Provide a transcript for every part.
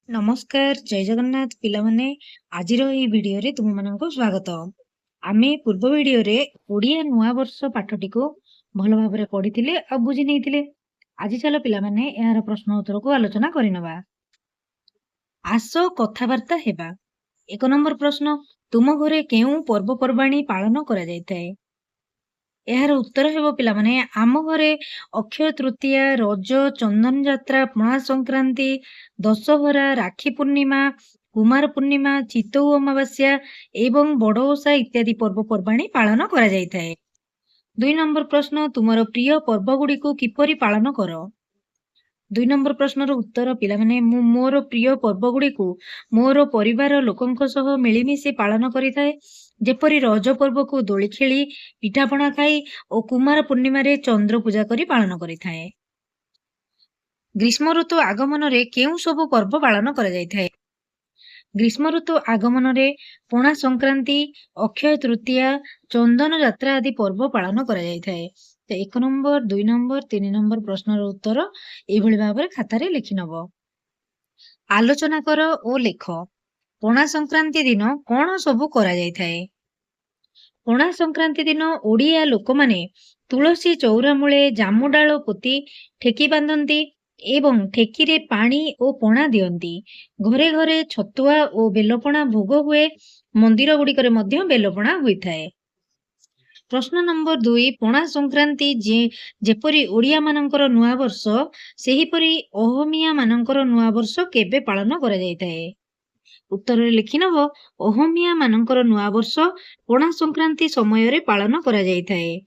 नमस्कार जय जगन्नाथ पिलामाने आजिर एई वीडियो रे तुम माननको स्वागत। आमे पूर्व वीडियो रे ओडिया नुआ वर्ष पाठटी को भल भाबरे पढिथिले आ बुझि नेइथिले। आज चलो पिलामाने एहार प्रश्न उत्तर को आलोचना करिनबा। आस कथाबार्ता हेबा। एक नंबर प्रश्न, तुम घरे केउ पर्वपर्वाणी पालन करा जायथाय? एहार उत्तर हेबो पिलामाने आम घरे अक्षय तृतीया, रज, चंदन यात्रा, पणा संक्रांति, दशहरा, राखी पूर्णिमा, कुमार पूर्णिमा, चितऊ अमावास्या एवं बड़ ओषा इत्यादि पर्वपर्वाणी पालन करा जायथाय। 2 नंबर प्रश्न, तुमर प्रिय पर्व गुडी को किपरि पालन करो? 2 नंबर प्रश्नर उत्तर पिलामाने मु मोर प्रिय पर्व गुडी को मोर परिवार लोकंक सह मिलिमिशि पालन करिथाय। जेपरि रज पर्व को दोली खेली पिठापଣା खाई और कुमार पूर्णिमा रे चंद्र पूजा करी पालन करिथाय। ग्रीष्म ऋतु आगमन रे केउ सब पर्व पालन करा जायथाय? ग्रीष्म ऋतु आगमन रे पणा संक्रांति, अक्षय तृतीया, चंदन यात्रा आदि पर्व पालन करा जायथाय। तो 1 नंबर 2 नंबर 3 नंबर प्रश्नर उत्तर एई भली भाबरे खातारे लिखि नबो। आलोचना कर ओ लेख। पणा संक्रांति दिन कोन सब करा जायथाय? पणा संक्रांति दिन ओडिया लोक माने तुलसी चौरा मूले जामु डाल पोती ठेकी बांधती एवं ठेकी रे पानी और पणा दियंती। घरे घरे छतुआ और बेलपणा भोग हुए। मंदिर गुड़िकरे मध्य बेलपणा हुईथाए। प्रश्न नंबर 2, पणा संक्रांति जेपरी ओडिया मानकर नुआ वर्ष सेहीपरी अहोमिया मानकर नुआ वर्ष केबे पालन करा जायथाय? उत्तर लिखि नब। अहोमिया मानकर नुआ वर्ष पणा संक्रांति समय रे पालन करा जायथाय।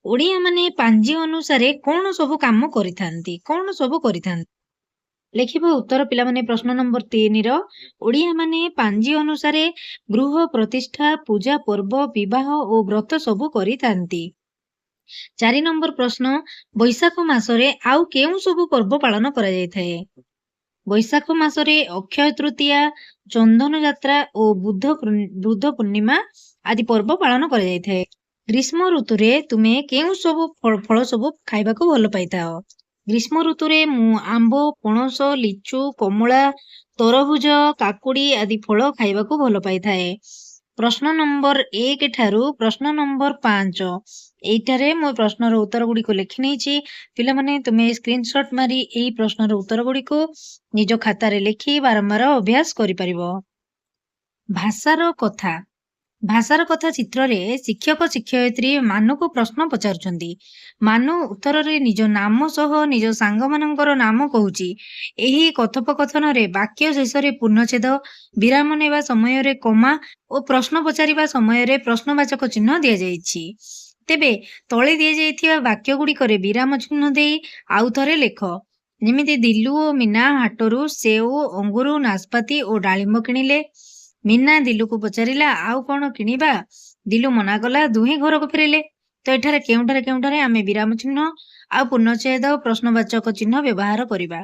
ओडिया माने पांजी अनुसारे कोन सब काम करिथांती? कोन सब करिथांती? लेखिबो उत्तर पिलामाने प्रश्न नंबर 3 रो ओडिया माने पांजी अनुसारे गृह प्रतिष्ठा, पूजा पर्व, विवाह और व्रत सब करिथांती। 4 नंबर प्रश्न, बैशाख मासरे आउ केउ सब पर्व पालन करा जायथाय? बैशाख मासरे अक्षय तृतीया, चंदन यात्रा और बुद्ध पूर्णिमा आदि पर्व पालन करा जायथाय। ग्रीष्म ऋतु रे तुमे केउ सब फल सब खाइबा को भल पाइथाओ? ग्रीष्म ऋतु रे मु आंबो, पणस, लिचु, कमला, तरभुज, काकुड़ी आदि फल खाइबा को भल पाइथाए। प्रश्न नंबर 1 ठारू प्रश्न नंबर 5 एइटारे मो प्रश्नर उत्तर गुडी को लिखि नेछि। पिला माने तुमे स्क्रीनशॉट मारी एई प्रश्नर उत्तर गुडी को निज खाता रे लिखि बारंबार अभ्यास करि परिबो। भाषार कथा। भाषार कथा चित्र रे शिक्षक शिक्षयित्री मानु को प्रश्न पचारुचंदी। मानु उत्तर रे निज नाम सह निज सांग मानकर नाम कहूची। एही कथोपकथन रे वाक्य शेष रे पूर्णछेद, विराम नेबा समय रे कमा और प्रश्न पचारिबा समय रे प्रश्नवाचक चिन्ह दिया जायछि। तेबे तळे दिया जायथिबा वाक्य गुडी करे विराम चिन्ह देई आउ थरे लेख। जेमिति दिलु ओ मीना हाटरू सेउ, अंगुरु, नासपाती और डालिंब किनिले। मीना दिलु को पचारिला आउ कोन किनिबा? दिलु मना कला, दुहे घर को फेरिले। तो एठारे केउठारे आमे विराम चिन्ह आ पूर्णच्छेद प्रश्नवाचक चिन्ह व्यवहार करिबा।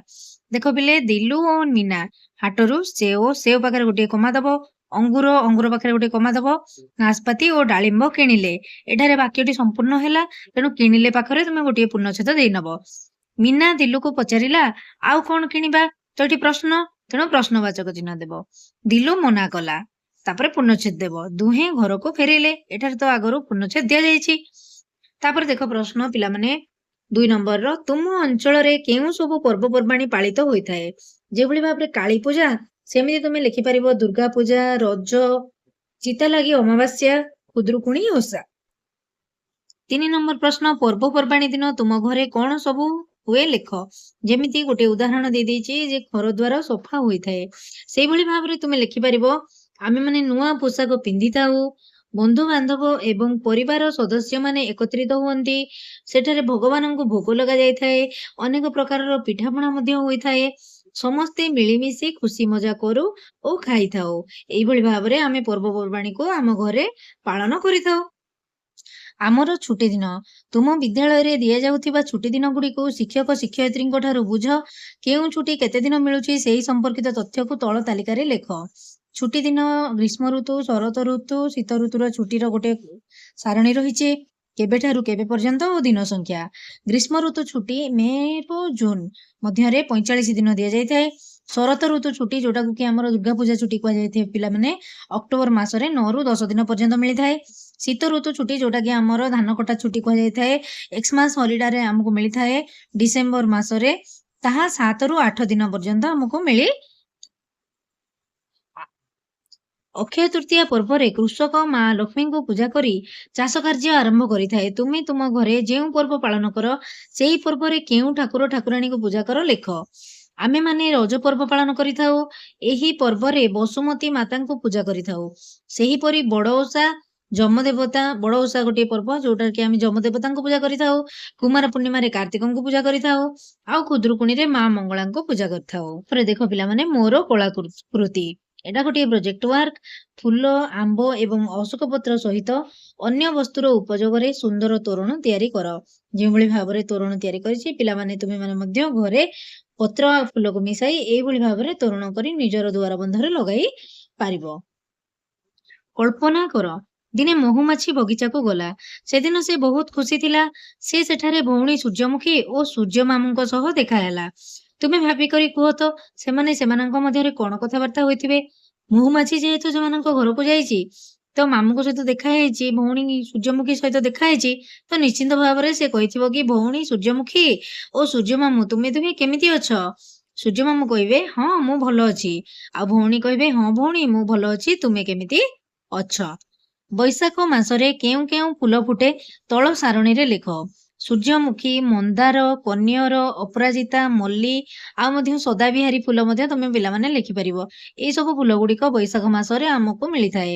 देखो पिले, दिलु और मीना हाटरू सेउ पाखरे गोटे कमा दबो, अंगुर पाखरे गोटे कमा दबो, नासपाती और डालिंब किनिले। एठारे वाक्यटी संपूर्ण हैला, तेणु किनिले पाखरे तुमे गोटे पूर्णच्छेद देई नबो। मीना दिलु को पचारिला आउ कोन किनिबा? तो एठी प्रश्न, तेणु प्रश्नवाचक चिन्ह देबो। दिलु मना कला, तापरे पूर्णच्छेद देबो। दुहे घर को फेरिले, एठारे तो आगरु पूर्णच्छेद दिया जायछि। तापर देखो प्रश्न पिला माने 2 नंबर रो, तुम अंचल रे केउ सब पर्वपर्वाणी पालित होइथाय? जेभली भाबरे काली पूजा सेमिति तुमे लिखि परिबो दुर्गा पूजा, रज, चिता लागि अमावास्या, खुद्रुकुणी ओषा। 3 नंबर प्रश्न, पर्वपर्वाणी दिन तुम घरे कोन सब हुए लेख। जेमिति गोटे उदाहरण दे देछि जे घर द्वार सफा होइथाय। सेहि भली भाबरे तुमे लिखि परिबो आमे माने नुआ पोशाक पिंधिताउ, बंधु बांधव एवं परिवार सदस्य माने एकत्रित हुअंती, सेठारे भगवान को भोग लगा जायथाय, अनेक प्रकार पिठापଣା मध्य होइथाय, समस्ते मिलिमिशि खुशी मजा करू ओ खाइथाउ। एई भली भाबरे आमे पर्वपर्वाणी को आम घरे पालन करिथाउ। आमर छुट्टी दिन। तुम विद्यालय रे दिया जाउथिबा छुट्टी दिन गुडी को शिक्षक शिक्षयित्री ठारू बुझ। केउ छुट्टी केते दिन मिलुची सेही संपर्कित तथ्य को तळ तालिका रे लेख। छुट्टी दिन ग्रीष्म ऋतु, शरत ऋतु, शीत ऋतुर छुट्टीर गोटे सारणी रहिছে। केबेठारू केबे पर्यंत ओ दिन संख्या। ग्रीष्म ऋतु छुट्टी मे रु जून मध्य 45 दिन दिया जायथाय। ଶରତ ଋତୁ ଛୁଟି ଯୋଉଟାକୁ କି ଆମର ଦୁର୍ଗା ପୂଜା ଛୁଟି କୁହାଯାଇଥାଏ ପିଲାମାନେ ଅକ୍ଟୋବର ମାସରେ 9 ରୁ 10 ଦିନ ପର୍ଯ୍ୟନ୍ତ ମିଳିଥାଏ। ଶୀତ ଋତୁ ଛୁଟି ଯୋଉଟା କି ଆମର ଧାନ କଟା ଛୁଟି କୁହାଯାଇଥାଏ। ଏକ୍ସମାସ ହଲିଡେରେ ଆମକୁ ମିଳିଥାଏ ଡିସେମ୍ବର ମାସରେ। ତାହା 7 ରୁ 8 ଦିନ ପର୍ଯ୍ୟନ୍ତ ଆମକୁ ମିଳି। ଅକ୍ଷୟ ତୃତୀୟା ପର୍ବରେ କୃଷକ ମା ଲକ୍ଷ୍ମୀଙ୍କୁ ପୂଜା କରି ଚାଷ କାର୍ଯ୍ୟ ଆରମ୍ଭ କରିଥାଏ। ତୁମେ ତୁମ ଘରେ ଯେଉଁ ପର୍ବ ପାଳନ କର ସେଇ ପର୍ବରେ କେଉଁ ଠାକୁର ଠାକୁରାଣୀଙ୍କୁ ପୂଜା କର ଲେଖ। ଆମେମାନେ ରଜ ପର୍ବ ପାଳନ କରିଥାଉ। ଏହି ପର୍ବରେ ବସୁମତୀ ମାତାଙ୍କୁ ପୂଜା କରିଥାଉ। ସେହିପରି ବଡ଼ ଓଷା ଯମଦେବତା ବଡ଼ ଓଷା ଗୋଟିଏ ପର୍ବ ଯୋଉଟା କି ଆମେ ଯମଦେବତାଙ୍କୁ ପୂଜା କରିଥାଉ। କୁମାର ପୂର୍ଣ୍ଣିମାରେ କାର୍ତ୍ତିକଙ୍କୁ ପୂଜା କରିଥାଉ। ଆଉ ଖୁଦୁରୁକୁଣୀରେ ମା ମଙ୍ଗଳାଙ୍କୁ ପୂଜା କରିଥାଉ। ପରେ ଦେଖ ପିଲାମାନେ ମୋର କଳାକୃତି। ଏଟା ଗୋଟିଏ ପ୍ରୋଜେକ୍ଟ ୱାର୍କ। ଫୁଲ, ଆମ୍ବ ଏବଂ ଅଶୋକ ପତ୍ର ସହିତ ଅନ୍ୟ ବସ୍ତୁର ଉପଯୋଗରେ ସୁନ୍ଦର ତୋରଣ ତିଆରି କର। ଯେଉଁଭଳି ଭାବରେ ତୋରଣ ତିଆରି କରିଛି ପିଲାମାନେ ତୁମେମାନେ ମଧ୍ୟ ଘରେ ପତ୍ର ଆଉ ଫୁଲକୁ ମିଶାଇ ଏଇଭଳି ଭାବରେ ତୋରଣ କରି ନିଜର ଦୁଆର ବନ୍ଧରେ ଲଗାଇ ପାରିବ। କଳ୍ପନା କର ଦିନେ ମହୁମାଛି ବଗିଚାକୁ ଗଲା। ସେଦିନ ସେ ବହୁତ ଖୁସି ଥିଲା। ସେ ସେଠାରେ ଭଉଣୀ ସୂର୍ଯ୍ୟମୁଖୀ ଓ ସୂର୍ଯ୍ୟ ମାମୁଙ୍କ ସହ ଦେଖା ହେଲା। ତୁମେ ଭାବିକରି କୁହ ତ ସେମାନେ ସେମାନଙ୍କ ମଧ୍ୟରେ କଣ କଥାବାର୍ତ୍ତା ହୋଇଥିବେ? ମହୁମାଛି ଯେହେତୁ ସେମାନଙ୍କ ଘରକୁ ଯାଇଛି ତ ମାମୁଙ୍କ ସହିତ ଦେଖା ହେଇଛି, ଭଉଣୀ ସୂର୍ଯ୍ୟମୁଖୀ ସହିତ ଦେଖା ହେଇଛି, ତ ନିଶ୍ଚିନ୍ତ ଭାବରେ ସେ କହିଥିବ କି ଭଉଣୀ ସୂର୍ଯ୍ୟମୁଖୀ ଓ ସୂର୍ଯ୍ୟ ମାମୁଁ ତୁମେ ଦୁହେଁ କେମିତି ଅଛ? ସୂର୍ଯ୍ୟ ମାମୁଁ କହିବେ ହଁ ମୁଁ ଭଲ ଅଛି। ଆଉ ଭଉଣୀ କହିବେ ହଁ ଭଉଣୀ ମୁଁ ଭଲ ଅଛି, ତୁମେ କେମିତି ଅଛ? ବୈଶାଖ ମାସରେ କେଉଁ କେଉଁ ଫୁଲ ଫୁଟେ ତଳ ସାରଣୀରେ ଲେଖ। ସୂର୍ଯ୍ୟମୁଖୀ, ମନ୍ଦାର, କନିଅର, ଅପରାଜିତା, ମଲ୍ଲୀ ଆଉ ମଧ୍ୟ ସଦାବିହାରୀ ଫୁଲ ମଧ୍ୟ ତମେ ପିଲାମାନେ ଲେଖିପାରିବ। ଏଇ ସବୁ ଫୁଲ ଗୁଡିକ ବୈଶାଖ ମାସରେ ଆମକୁ ମିଳିଥାଏ।